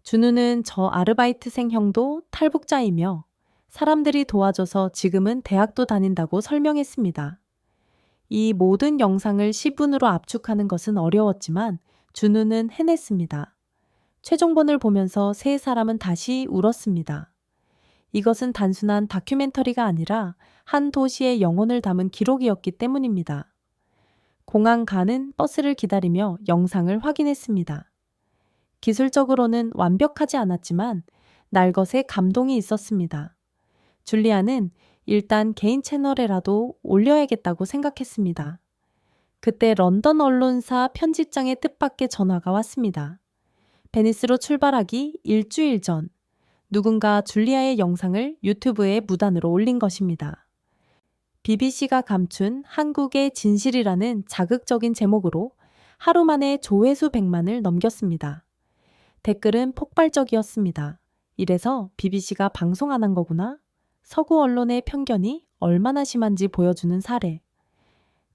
준우는 저 아르바이트생 형도 탈북자이며 사람들이 도와줘서 지금은 대학도 다닌다고 설명했습니다. 이 모든 영상을 10분으로 압축하는 것은 어려웠지만 준우는 해냈습니다. 최종본을 보면서 세 사람은 다시 울었습니다. 이것은 단순한 다큐멘터리가 아니라 한 도시의 영혼을 담은 기록이었기 때문입니다. 공항 가는 버스를 기다리며 영상을 확인했습니다. 기술적으로는 완벽하지 않았지만 날것의 감동이 있었습니다. 줄리아는 일단 개인 채널에라도 올려야겠다고 생각했습니다. 그때 런던 언론사 편집장의 뜻밖의 전화가 왔습니다. 베니스로 출발하기 일주일 전 누군가 줄리아의 영상을 유튜브에 무단으로 올린 것입니다. BBC가 감춘 한국의 진실이라는 자극적인 제목으로 하루 만에 조회수 100만을 넘겼습니다. 댓글은 폭발적이었습니다. 이래서 BBC가 방송 안 한 거구나? 서구 언론의 편견이 얼마나 심한지 보여주는 사례.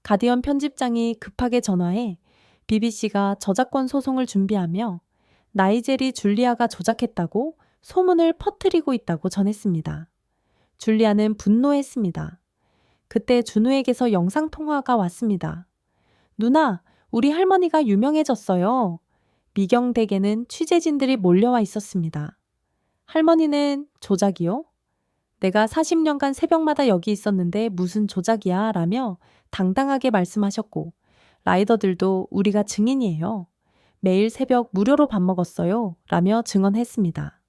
가디언 편집장이 급하게 전화해 BBC가 저작권 소송을 준비하며 나이젤이 줄리아가 조작했다고 소문을 퍼뜨리고 있다고 전했습니다. 줄리아는 분노했습니다. 그때 준우에게서 영상통화가 왔습니다. 누나, 우리 할머니가 유명해졌어요. 미경댁에는 취재진들이 몰려와 있었습니다. 할머니는 조작이요? 내가 40년간 새벽마다 여기 있었는데 무슨 조작이야? 라며 당당하게 말씀하셨고, 라이더들도 우리가 증인이에요. 매일 새벽 무료로 밥 먹었어요. 라며 증언했습니다.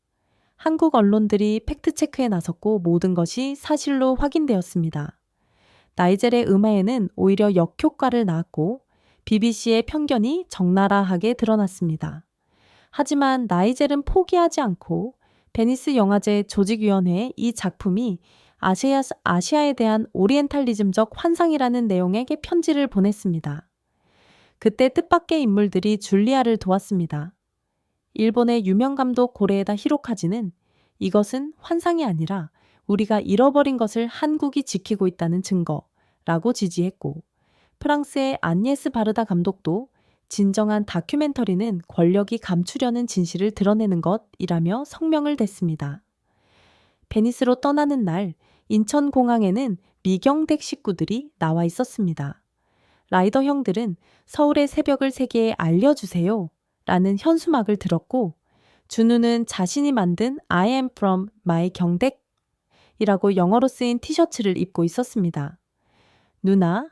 한국 언론들이 팩트체크에 나섰고 모든 것이 사실로 확인되었습니다. 나이젤의 음하에는 오히려 역효과를 낳았고 BBC의 편견이 적나라하게 드러났습니다. 하지만 나이젤은 포기하지 않고 베니스 영화제 조직위원회에 이 작품이 아시아에 대한 오리엔탈리즘적 환상이라는 내용의 편지를 보냈습니다. 그때 뜻밖의 인물들이 줄리아를 도왔습니다. 일본의 유명 감독 고레에다 히로카즈는 이것은 환상이 아니라 우리가 잃어버린 것을 한국이 지키고 있다는 증거라고 지지했고, 프랑스의 안예스 바르다 감독도 진정한 다큐멘터리는 권력이 감추려는 진실을 드러내는 것이라며 성명을 댔습니다. 베니스로 떠나는 날 인천공항에는 미경댁 식구들이 나와 있었습니다. 라이더 형들은 서울의 새벽을 세계에 알려주세요 라는 현수막을 들었고, 준우는 자신이 만든 I am from my 경댁 이라고 영어로 쓰인 티셔츠를 입고 있었습니다. 누나,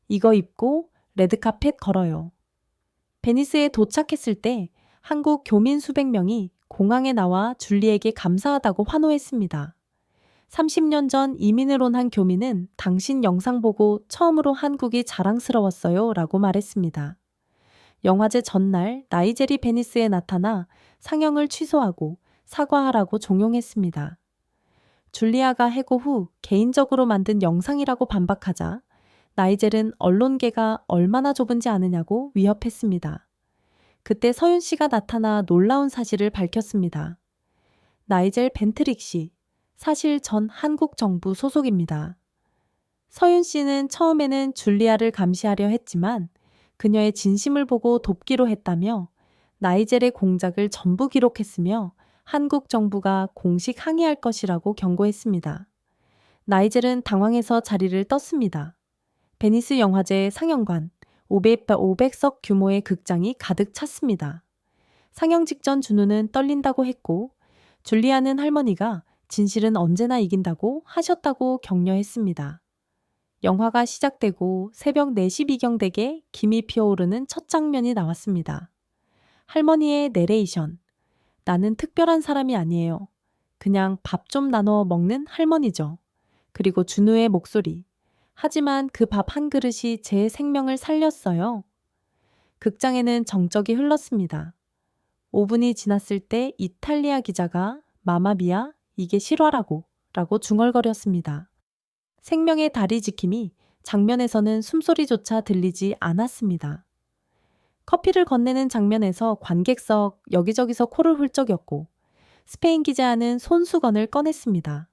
이거 입고 레드카펫 걸어요. 베니스에 도착했을 때 한국 교민 수백 명이 공항에 나와 줄리에게 감사하다고 환호했습니다. 30년 전 이민을 온 한 교민은 당신 영상 보고 처음으로 한국이 자랑스러웠어요 라고 말했습니다. 영화제 전날 나이젤이 베니스에 나타나 상영을 취소하고 사과하라고 종용했습니다. 줄리아가 해고 후 개인적으로 만든 영상이라고 반박하자 나이젤은 언론계가 얼마나 좁은지 아느냐고 위협했습니다. 그때 서윤 씨가 나타나 놀라운 사실을 밝혔습니다. 나이젤 벤트릭 씨, 사실 전 한국 정부 소속입니다. 서윤 씨는 처음에는 줄리아를 감시하려 했지만 그녀의 진심을 보고 돕기로 했다며 나이젤의 공작을 전부 기록했으며 한국 정부가 공식 항의할 것이라고 경고했습니다. 나이젤은 당황해서 자리를 떴습니다. 베니스 영화제 상영관, 500석 규모의 극장이 가득 찼습니다. 상영 직전 준우는 떨린다고 했고 줄리아는 할머니가 진실은 언제나 이긴다고 하셨다고 격려했습니다. 영화가 시작되고 새벽 4시 비경대게 김이 피어오르는 첫 장면이 나왔습니다. 할머니의 내레이션. 나는 특별한 사람이 아니에요. 그냥 밥 좀 나눠 먹는 할머니죠. 그리고 준우의 목소리. 하지만 그 밥 한 그릇이 제 생명을 살렸어요. 극장에는 정적이 흘렀습니다. 5분이 지났을 때 이탈리아 기자가 마마미아 이게 실화라고 라고 중얼거렸습니다. 생명의 다리 지킴이 장면에서는 숨소리조차 들리지 않았습니다. 커피를 건네는 장면에서 관객석 여기저기서 코를 훌쩍였고 스페인 기자는 손수건을 꺼냈습니다.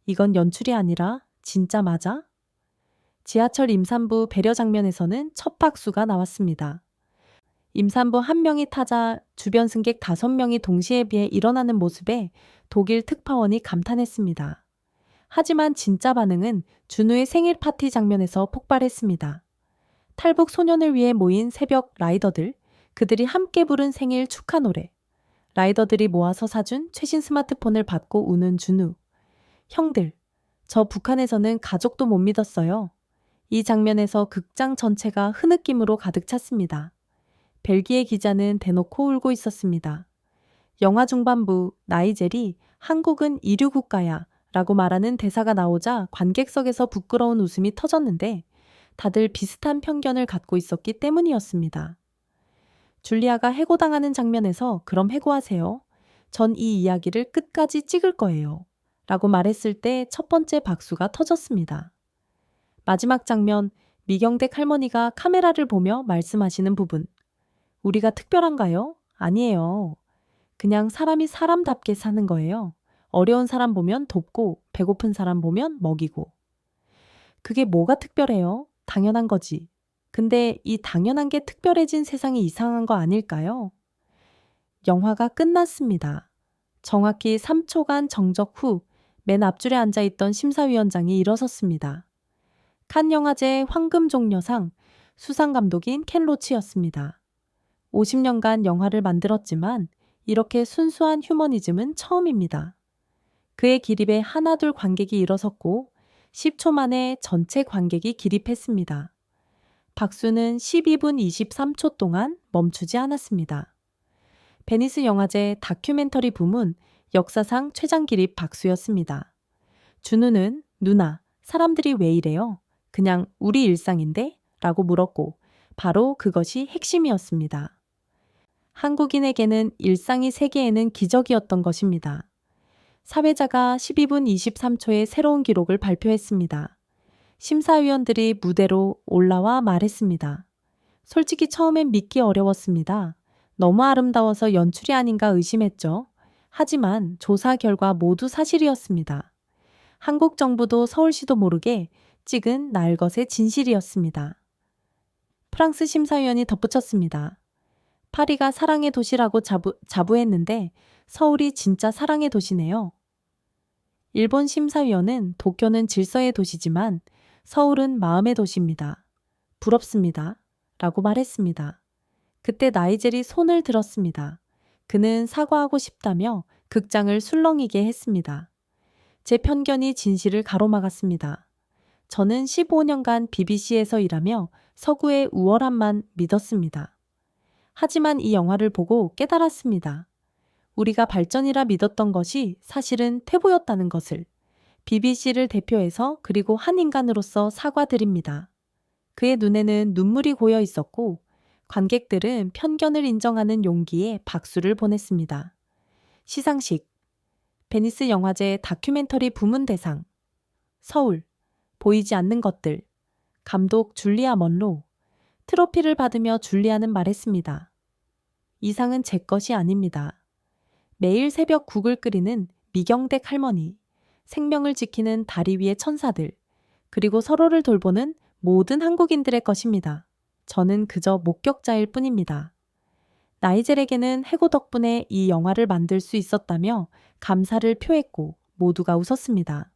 이건 연출이 아니라 진짜 맞아? 지하철 임산부 배려 장면에서는 첫 박수가 나왔습니다. 임산부 한 명이 타자 주변 승객 5명이 동시에 비해 일어나는 모습에 독일 특파원이 감탄했습니다. 하지만 진짜 반응은 준우의 생일 파티 장면에서 폭발했습니다. 탈북 소년을 위해 모인 새벽 라이더들, 그들이 함께 부른 생일 축하 노래. 라이더들이 모아서 사준 최신 스마트폰을 받고 우는 준우. 형들, 저 북한에서는 가족도 못 믿었어요. 이 장면에서 극장 전체가 흐느낌으로 가득 찼습니다. 벨기에 기자는 대놓고 울고 있었습니다. 영화 중반부 나이젤이 한국은 이류국가야 라고 말하는 대사가 나오자 관객석에서 부끄러운 웃음이 터졌는데 다들 비슷한 편견을 갖고 있었기 때문이었습니다. 줄리아가 해고당하는 장면에서 그럼 해고하세요. 전 이 이야기를 끝까지 찍을 거예요. 라고 말했을 때 첫 번째 박수가 터졌습니다. 마지막 장면, 미경댁 할머니가 카메라를 보며 말씀하시는 부분. 우리가 특별한가요? 아니에요. 그냥 사람이 사람답게 사는 거예요. 어려운 사람 보면 돕고 배고픈 사람 보면 먹이고. 그게 뭐가 특별해요? 당연한 거지. 근데 이 당연한 게 특별해진 세상이 이상한 거 아닐까요? 영화가 끝났습니다. 정확히 3초간 정적 후 맨 앞줄에 앉아있던 심사위원장이 일어섰습니다. 칸 영화제 황금종려상 수상 감독인 켄 로치였습니다. 50년간 영화를 만들었지만 이렇게 순수한 휴머니즘은 처음입니다. 그의 기립에 하나둘 관객이 일어섰고 10초 만에 전체 관객이 기립했습니다. 박수는 12분 23초 동안 멈추지 않았습니다. 베니스 영화제 다큐멘터리 부문 역사상 최장 기립 박수였습니다. 준우는 누나, 사람들이 왜 이래요? 그냥 우리 일상인데? 라고 물었고 바로 그것이 핵심이었습니다. 한국인에게는 일상이 세계에는 기적이었던 것입니다. 사회자가 12분 23초의 새로운 기록을 발표했습니다. 심사위원들이 무대로 올라와 말했습니다. 솔직히 처음엔 믿기 어려웠습니다. 너무 아름다워서 연출이 아닌가 의심했죠. 하지만 조사 결과 모두 사실이었습니다. 한국 정부도 서울시도 모르게 찍은 날것의 진실이었습니다. 프랑스 심사위원이 덧붙였습니다. 파리가 사랑의 도시라고 자부했는데 서울이 진짜 사랑의 도시네요. 일본 심사위원은 도쿄는 질서의 도시지만 서울은 마음의 도시입니다. 부럽습니다. 라고 말했습니다. 그때 나이젤이 손을 들었습니다. 그는 사과하고 싶다며 극장을 술렁이게 했습니다. 제 편견이 진실을 가로막았습니다. 저는 15년간 BBC에서 일하며 서구의 우월함만 믿었습니다. 하지만 이 영화를 보고 깨달았습니다. 우리가 발전이라 믿었던 것이 사실은 퇴보였다는 것을. BBC를 대표해서 그리고 한 인간으로서 사과드립니다. 그의 눈에는 눈물이 고여 있었고 관객들은 편견을 인정하는 용기에 박수를 보냈습니다. 시상식, 베니스 영화제 다큐멘터리 부문 대상, 서울, 보이지 않는 것들, 감독 줄리아 먼로, 트로피를 받으며 줄리아는 말했습니다. 이 상은 제 것이 아닙니다. 매일 새벽 국을 끓이는 미경댁 할머니, 생명을 지키는 다리 위의 천사들, 그리고 서로를 돌보는 모든 한국인들의 것입니다. 저는 그저 목격자일 뿐입니다. 나이젤에게는 해고 덕분에 이 영화를 만들 수 있었다며 감사를 표했고 모두가 웃었습니다.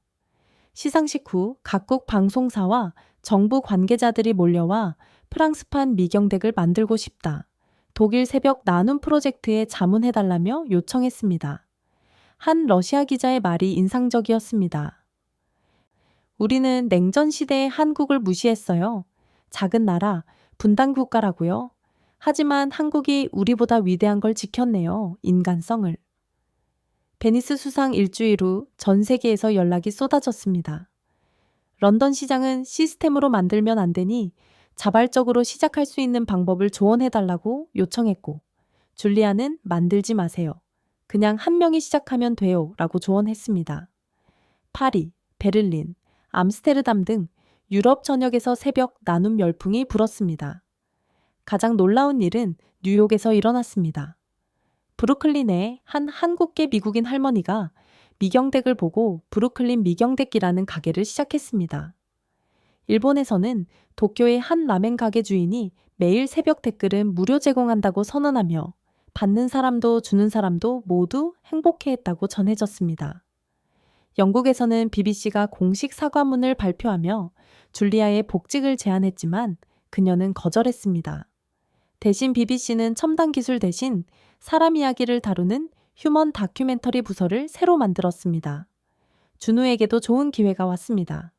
시상식 후 각국 방송사와 정부 관계자들이 몰려와 프랑스판 미경댁을 만들고 싶다. 독일 새벽 나눔 프로젝트에 자문해달라며 요청했습니다. 한 러시아 기자의 말이 인상적이었습니다. 우리는 냉전 시대의 한국을 무시했어요. 작은 나라, 분단 국가라고요. 하지만 한국이 우리보다 위대한 걸 지켰네요. 인간성을. 베니스 수상 일주일 후 전 세계에서 연락이 쏟아졌습니다. 런던 시장은 시스템으로 만들면 안 되니 자발적으로 시작할 수 있는 방법을 조언해달라고 요청했고, 줄리아는 만들지 마세요. 그냥 한 명이 시작하면 돼요. 라고 조언했습니다. 파리, 베를린, 암스테르담 등 유럽 전역에서 새벽 나눔 열풍이 불었습니다. 가장 놀라운 일은 뉴욕에서 일어났습니다. 브루클린의 한 한국계 미국인 할머니가 미경댁을 보고 브루클린 미경댁이라는 가게를 시작했습니다. 일본에서는 도쿄의 한 라멘 가게 주인이 매일 새벽 댓글은 무료 제공한다고 선언하며 받는 사람도 주는 사람도 모두 행복해했다고 전해졌습니다. 영국에서는 BBC가 공식 사과문을 발표하며 줄리아의 복직을 제안했지만 그녀는 거절했습니다. 대신 BBC는 첨단 기술 대신 사람 이야기를 다루는 휴먼 다큐멘터리 부서를 새로 만들었습니다. 준우에게도 좋은 기회가 왔습니다.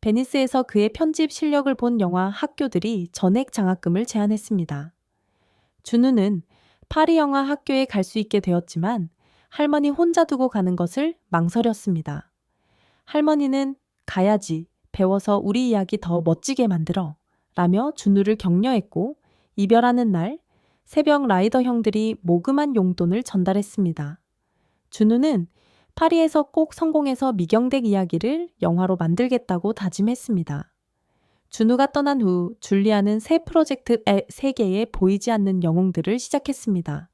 베니스에서 그의 편집 실력을 본 영화 학교들이 전액 장학금을 제안했습니다. 준우는 파리 영화 학교에 갈 수 있게 되었지만 할머니 혼자 두고 가는 것을 망설였습니다. 할머니는 가야지, 배워서 우리 이야기 더 멋지게 만들어 라며 준우를 격려했고 이별하는 날 새벽 라이더 형들이 모금한 용돈을 전달했습니다. 준우는 파리에서 꼭 성공해서 미경댁 이야기를 영화로 만들겠다고 다짐했습니다. 준우가 떠난 후 줄리아는 새 프로젝트 세계에 보이지 않는 영웅들을 시작했습니다.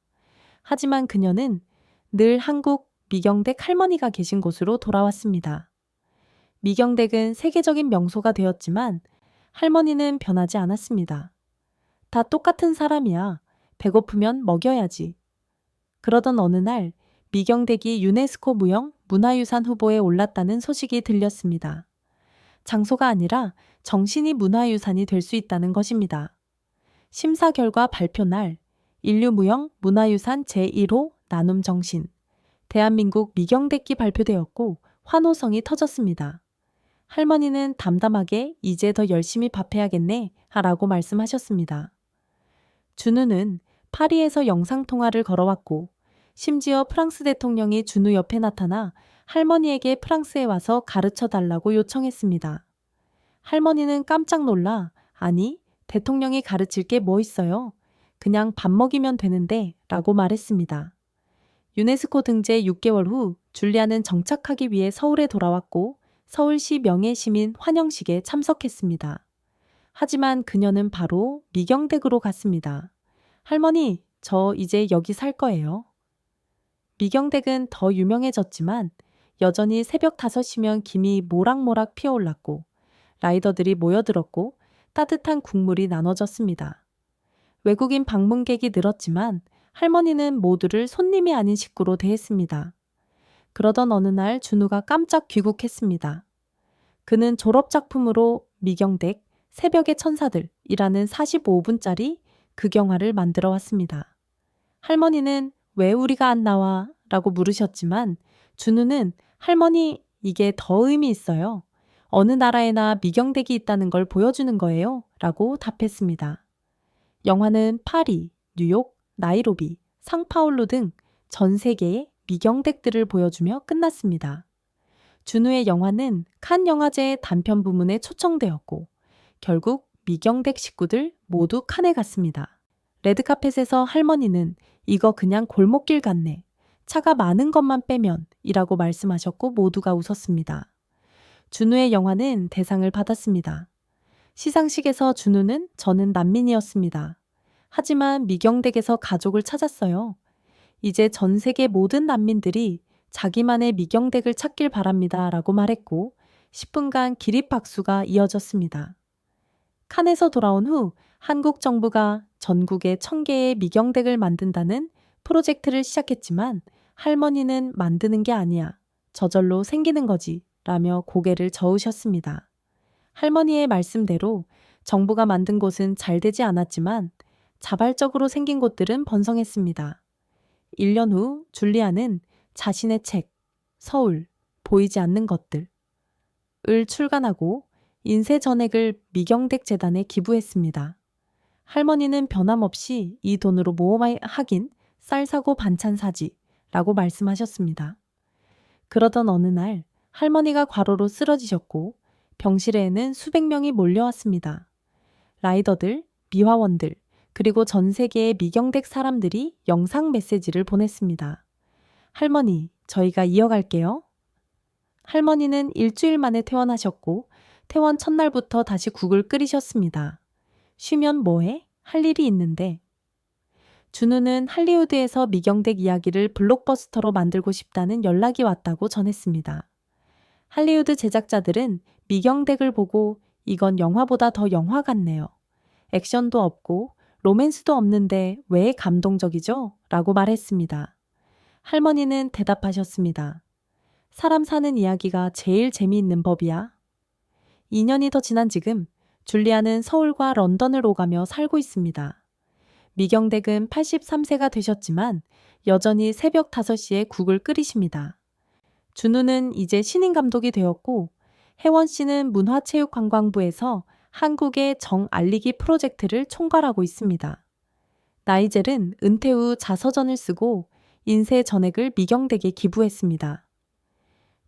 하지만 그녀는 늘 한국 미경댁 할머니가 계신 곳으로 돌아왔습니다. 미경댁은 세계적인 명소가 되었지만 할머니는 변하지 않았습니다. 다 똑같은 사람이야. 배고프면 먹여야지. 그러던 어느 날 미경댁이 유네스코 무형 문화유산 후보에 올랐다는 소식이 들렸습니다. 장소가 아니라 정신이 문화유산이 될 수 있다는 것입니다. 심사 결과 발표 날 인류무형 문화유산 제1호 나눔 정신 대한민국 미경댁이 발표되었고 환호성이 터졌습니다. 할머니는 담담하게 이제 더 열심히 밥해야겠네 라고 말씀하셨습니다. 준우는 파리에서 영상통화를 걸어왔고 심지어 프랑스 대통령이 준우 옆에 나타나 할머니에게 프랑스에 와서 가르쳐 달라고 요청했습니다. 할머니는 깜짝 놀라 아니 대통령이 가르칠 게 뭐 있어요? 그냥 밥 먹이면 되는데 라고 말했습니다. 유네스코 등재 6개월 후 줄리아는 정착하기 위해 서울에 돌아왔고 서울시 명예시민 환영식에 참석했습니다. 하지만 그녀는 바로 미경댁으로 갔습니다. 할머니, 저 이제 여기 살 거예요. 미경댁은 더 유명해졌지만 여전히 새벽 5시면 김이 모락모락 피어올랐고 라이더들이 모여들었고 따뜻한 국물이 나눠졌습니다. 외국인 방문객이 늘었지만 할머니는 모두를 손님이 아닌 식구로 대했습니다. 그러던 어느 날 준우가 깜짝 귀국했습니다. 그는 졸업작품으로 미경댁 새벽의 천사들이라는 45분짜리 극영화를 만들어 왔습니다. 할머니는 왜 우리가 안 나와? 라고 물으셨지만 준우는 할머니 이게 더 의미 있어요. 어느 나라에나 미경댁이 있다는 걸 보여주는 거예요. 라고 답했습니다. 영화는 파리, 뉴욕, 나이로비, 상파울루 등 전 세계의 미경댁들을 보여주며 끝났습니다. 준우의 영화는 칸 영화제 단편 부문에 초청되었고 결국 미경댁 식구들 모두 칸에 갔습니다. 레드카펫에서 할머니는 이거 그냥 골목길 같네. 차가 많은 것만 빼면 이라고 말씀하셨고 모두가 웃었습니다. 준우의 영화는 대상을 받았습니다. 시상식에서 준우는 저는 난민이었습니다. 하지만 미경댁에서 가족을 찾았어요. 이제 전 세계 모든 난민들이 자기만의 미경댁을 찾길 바랍니다. 라고 말했고 10분간 기립박수가 이어졌습니다. 칸에서 돌아온 후 한국 정부가 전국에 1000개의 미경댁을 만든다는 프로젝트를 시작했지만 할머니는 만드는 게 아니야. 저절로 생기는 거지. 라며 고개를 저으셨습니다. 할머니의 말씀대로 정부가 만든 곳은 잘 되지 않았지만 자발적으로 생긴 곳들은 번성했습니다. 1년 후 줄리아는 자신의 책 서울 보이지 않는 것들을 출간하고 인쇄 전액을 미경댁 재단에 기부했습니다. 할머니는 변함없이 이 돈으로 모험하긴 쌀 사고 반찬 사지 라고 말씀하셨습니다. 그러던 어느 날 할머니가 과로로 쓰러지셨고 병실에는 수백 명이 몰려왔습니다. 라이더들, 미화원들, 그리고 전 세계의 미경댁 사람들이 영상 메시지를 보냈습니다. 할머니, 저희가 이어갈게요. 할머니는 일주일 만에 퇴원하셨고 퇴원 첫날부터 다시 국을 끓이셨습니다. 쉬면 뭐해? 할 일이 있는데. 준우는 할리우드에서 미경댁 이야기를 블록버스터로 만들고 싶다는 연락이 왔다고 전했습니다. 할리우드 제작자들은 미경댁을 보고 이건 영화보다 더 영화 같네요. 액션도 없고 로맨스도 없는데 왜 감동적이죠? 라고 말했습니다. 할머니는 대답하셨습니다. 사람 사는 이야기가 제일 재미있는 법이야. 2년이 더 지난 지금 줄리아는 서울과 런던을 오가며 살고 있습니다. 미경댁은 83세가 되셨지만 여전히 새벽 5시에 국을 끓이십니다. 준우는 이제 신인 감독이 되었고 혜원 씨는 문화체육관광부에서 한국의 정 알리기 프로젝트를 총괄하고 있습니다. 나이젤은 은퇴 후 자서전을 쓰고 인쇄 전액을 미경댁에 기부했습니다.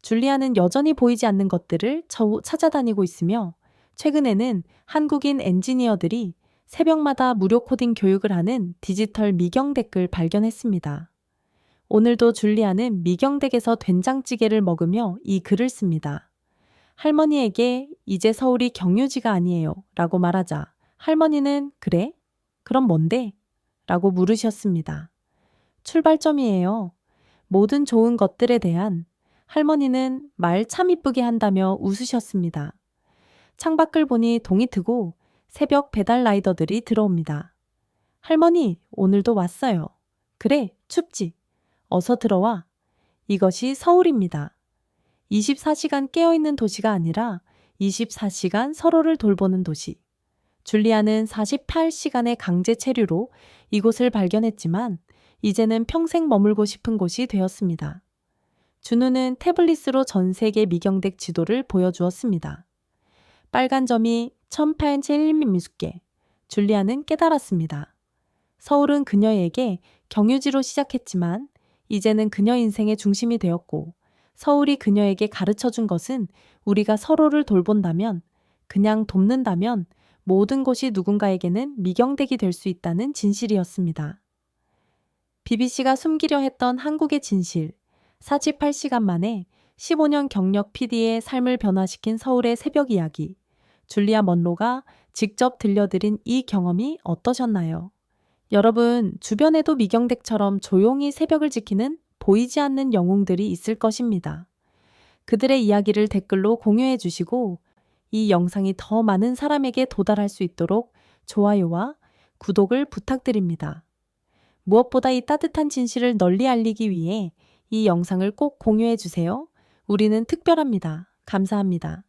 줄리아는 여전히 보이지 않는 것들을 찾아다니고 있으며 최근에는 한국인 엔지니어들이 새벽마다 무료 코딩 교육을 하는 디지털 미경댁을 발견했습니다. 오늘도 줄리아는 미경댁에서 된장찌개를 먹으며 이 글을 씁니다. 할머니에게 이제 서울이 경유지가 아니에요 라고 말하자 할머니는 그래? 그럼 뭔데? 라고 물으셨습니다. 출발점이에요. 모든 좋은 것들에 대한. 할머니는 말 참 이쁘게 한다며 웃으셨습니다. 창밖을 보니 동이 트고 새벽 배달 라이더들이 들어옵니다. 할머니, 오늘도 왔어요. 그래, 춥지. 어서 들어와. 이것이 서울입니다. 24시간 깨어있는 도시가 아니라 24시간 서로를 돌보는 도시. 줄리아는 48시간의 강제 체류로 이곳을 발견했지만 이제는 평생 머물고 싶은 곳이 되었습니다. 준우는 태블릿으로 전 세계 미경댁 지도를 보여주었습니다. 빨간 점이 1081mm. 줄리아는 깨달았습니다. 서울은 그녀에게 경유지로 시작했지만 이제는 그녀 인생의 중심이 되었고 서울이 그녀에게 가르쳐준 것은 우리가 서로를 돌본다면, 그냥 돕는다면 모든 곳이 누군가에게는 미경댁이 될 수 있다는 진실이었습니다. BBC가 숨기려 했던 한국의 진실, 48시간 만에 15년 경력 PD의 삶을 변화시킨 서울의 새벽 이야기, 줄리아 먼로가 직접 들려드린 이 경험이 어떠셨나요? 여러분, 주변에도 미경댁처럼 조용히 새벽을 지키는 보이지 않는 영웅들이 있을 것입니다. 그들의 이야기를 댓글로 공유해 주시고 이 영상이 더 많은 사람에게 도달할 수 있도록 좋아요와 구독을 부탁드립니다. 무엇보다 이 따뜻한 진실을 널리 알리기 위해 이 영상을 꼭 공유해 주세요. 우리는 특별합니다. 감사합니다.